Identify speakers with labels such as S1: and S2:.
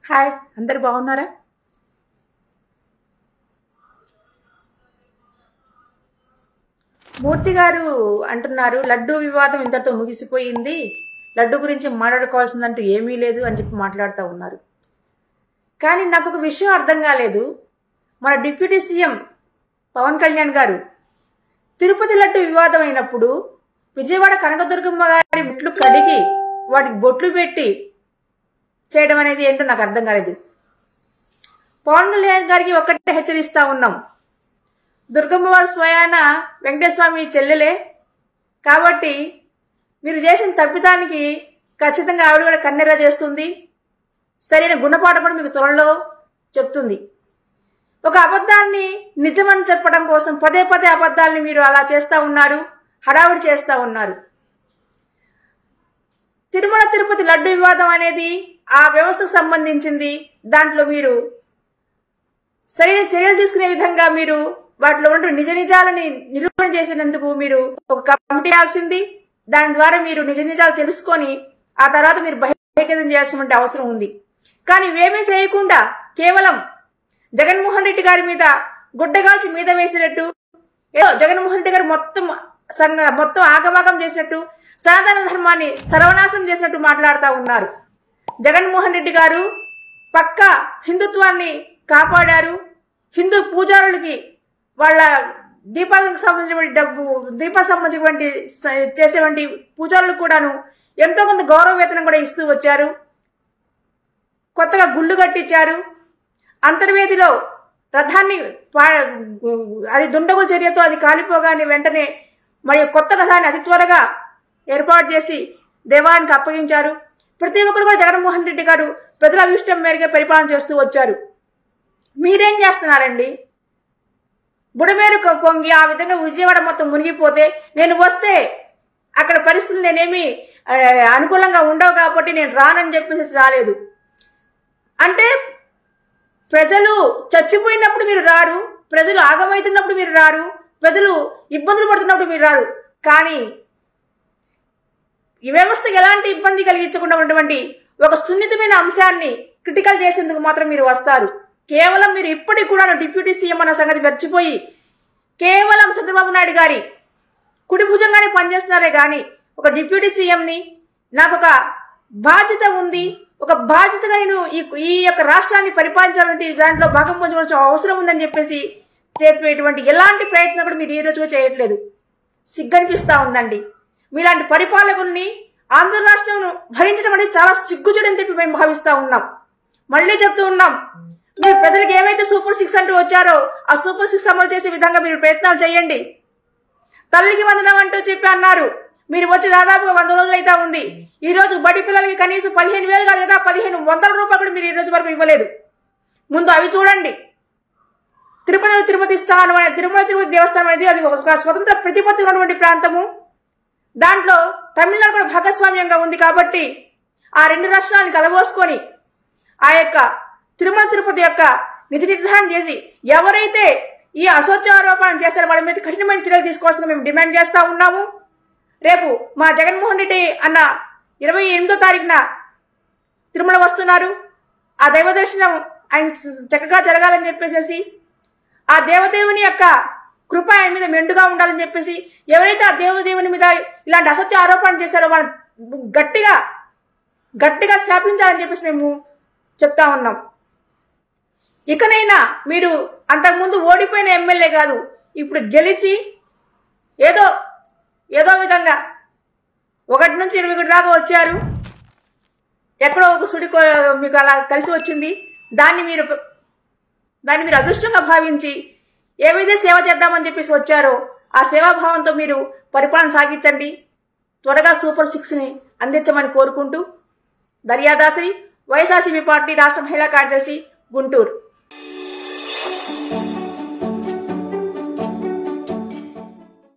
S1: Hi, అందరు బాగున్నారా? మూర్తి గారు అంటున్నారు లడ్డూ వివాదం ఇంతటితో ముగిసిపోయింది, లడ్డు గురించి మాట్లాడుకోవాల్సిందంటూ ఏమీ లేదు అని చెప్పి మాట్లాడుతూ ఉన్నారు. కానీ నాకు ఒక విషయం అర్థం కాలేదు. మన డిప్యూటీ సీఎం పవన్ కళ్యాణ్ గారు తిరుపతి లడ్డు వివాదం అయినప్పుడు విజయవాడ కనకదుర్గమ్మ గారి మెట్లు కడిగి వాటికి బొట్లు పెట్టి చేయడం అనేది ఏంటో నాకు అర్థం కాలేదు. పవన్ కళ్యాణ్ గారికి ఒక్కటే హెచ్చరిస్తా ఉన్నాం, దుర్గమ్మ వారి స్వయాన వెంకటేశ్వమి చెల్లెలే కాబట్టి మీరు చేసిన తప్పిదానికి ఖచ్చితంగా ఆవిడ కూడా కన్నెర్ర చేస్తుంది, సరైన గుణపాఠం కూడా మీకు త్వరలో చెప్తుంది. ఒక అబద్ధాన్ని నిజమని చెప్పడం కోసం పదే పదే అబద్ధాలని మీరు అలా చేస్తూ ఉన్నారు, హడావిడి చేస్తూ ఉన్నారు. తిరుమల తిరుపతి లడ్డు వివాదం అనేది ఆ వ్యవస్థకు సంబంధించింది. దాంట్లో మీరు సరైన చర్యలు తీసుకునే విధంగా మీరు వాటిలో ఉంటూ నిజ నిజాలని నిరూపణ చేసినందుకు మీరు ఒక కమిటీ వేయాల్సింది. దాని ద్వారా మీరు నిజ నిజాలు తెలుసుకొని ఆ తర్వాత మీరు బహిర్గతం చేయాల్సిన అవసరం ఉంది. కానీ ఇవేమీ చేయకుండా కేవలం జగన్మోహన్ రెడ్డి గారి మీద గుడ్డగాల్చి మీద వేసినట్టు, ఏదో జగన్మోహన్ రెడ్డి గారు మొత్తం ఆగమాగం చేసినట్టు, సనాతన ధర్మాన్ని సర్వనాశనం చేసినట్టు మాట్లాడుతూ ఉన్నారు. జగన్మోహన్ రెడ్డి గారు పక్కా హిందుత్వాన్ని కాపాడారు. హిందూ పూజారులకి వాళ్ళ దీపాలకు సంబంధించినటువంటి చేసేటువంటి పూజారులకు కూడాను ఎంతో కొంత గౌరవ వేతనం కూడా ఇస్తూ వచ్చారు. కొత్తగా గుళ్ళు కట్టించారు. అంతర్వేదిలో రథాన్ని అది దుండగుల చర్యతో అది కాలిపోగానే వెంటనే మరియు కొత్త రథాన్ని అతి త్వరగా ఏర్పాటు చేసి దేవాలయానికి అప్పగించారు. ప్రతి ఒక్కరు కూడా జగన్మోహన్ రెడ్డి గారు ప్రజల అభిష్టం మేరకే పరిపాలన చేస్తూ వచ్చారు. మీరేం చేస్తున్నారండి? బుడమేరు పొంగి ఆ విధంగా విజయవాడ మొత్తం మునిగిపోతే నేను వస్తే అక్కడ పరిస్థితులు నేనేమి అనుకూలంగా ఉండవు కాబట్టి నేను రానని చెప్పేసి రాలేదు. అంటే ప్రజలు చచ్చిపోయినప్పుడు మీరు రారు, ప్రజలు ఆగమవుతున్నప్పుడు మీరు రారు, ప్రజలు ఇబ్బందులు పడుతున్నప్పుడు మీరు రారు. కానీ ఈ వ్యవస్థకు ఎలాంటి ఇబ్బంది కలిగించకుండా ఉన్నటువంటి ఒక సున్నితమైన అంశాన్ని క్రిటికల్ చేసేందుకు మాత్రం మీరు వస్తారు. కేవలం మీరు ఇప్పటికి కూడా డిప్యూటీ సీఎం అన్న సంగతి మర్చిపోయి కేవలం చంద్రబాబు నాయుడు గారి కుడి భుజంగానే పనిచేస్తున్నారే గాని ఒక డిప్యూటీ సీఎంని నాకు ఒక బాధ్యత ఉంది, ఒక బాధ్యతగా నేను ఈ యొక్క రాష్ట్రాన్ని పరిపాలించాలంటే దాంట్లో భాగం పొందవలసిన అవసరం ఉందని చెప్పేసి చెప్పేటువంటి ఎలాంటి ప్రయత్నం కూడా మీరు ఈ రోజుగా చేయట్లేదు. సిగ్గనిపిస్తా ఉందండి. మీలాంటి పరిపాలకుల్ని ఆంధ్ర రాష్ట్రం భరించడం అనేది చాలా సిగ్గుచేడని చెప్పి మేము భావిస్తా ఉన్నాం. మళ్ళీ చెప్తూ ఉన్నాం, మీరు ప్రజలకు ఏవైతే సూపర్ 6 అంటూ వచ్చారో ఆ సూపర్ 6 అమలు చేసే విధంగా మీరు ప్రయత్నాలు చేయండి. తల్లికి వందనం అంటూ చెప్పి అన్నారు, మీరు వచ్చి దాదాపుగా 100 రోజులు అయితే ఉంది. ఈ రోజు బడి పిల్లలకి కనీసం 15,000 కాదు కదా 1,500 రూపాయలు కూడా మీరు ఈ రోజు వరకు ఇవ్వలేదు. ముందు అవి చూడండి. తిరుపతి స్థానం అనే తిరుపతి దేవస్థానం అనేది అది ఒక స్వతంత్ర ప్రతిపత్తి ఉన్నటువంటి ప్రాంతము. దాంట్లో తమిళనాడు కూడా భాగస్వామ్యంగా ఉంది కాబట్టి ఆ రెండు రాష్ట్రాలను కలబోసుకొని ఆ యొక్క తిరుపతి యొక్క నిధి నిర్ధారణ చేసి ఎవరైతే ఈ అసత్యారోపణ చేస్తారో వాళ్ళ మీద కఠినమైన చర్యలు తీసుకోవాల్సిందిగా మేము డిమాండ్ చేస్తా ఉన్నాము. రేపు మా జగన్మోహన్ రెడ్డి అన్న 28వ తారీఖున తిరుమల వస్తున్నారు. ఆ దైవ దర్శనం ఆయన చక్కగా జరగాలని చెప్పేసి ఆ దేవదేవుని యొక్క కృప ఆయన మీద మెండుగా ఉండాలని చెప్పేసి ఎవరైతే ఆ దేవదేవుని మీద ఇలాంటి అసత్య ఆరోపణ చేశారో వాళ్ళని గట్టిగా శాపించాలని చెప్పేసి మేము చెప్తా ఉన్నాం. ఇకనైనా మీరు అంతకుముందు ఓడిపోయిన ఎమ్మెల్యే కాదు, ఇప్పుడు గెలిచి ఏదో విధంగా 1 నుంచి 21 దాకా వచ్చారు. ఎక్కడో ఒక సుడి మీకు అలా కలిసి వచ్చింది. దాన్ని మీరు అదృష్టంగా భావించి ఏవైతే సేవ చేద్దామని చెప్పేసి వచ్చారో ఆ సేవాభావంతో మీరు పరిపాలన సాగించండి. త్వరగా సూపర్ 6ని అందించమని కోరుకుంటూ, దర్యాదాసరి, వైఎస్ఆర్సీపీ పార్టీ రాష్ట్ర మహిళా కార్యదర్శి, గుంటూరు.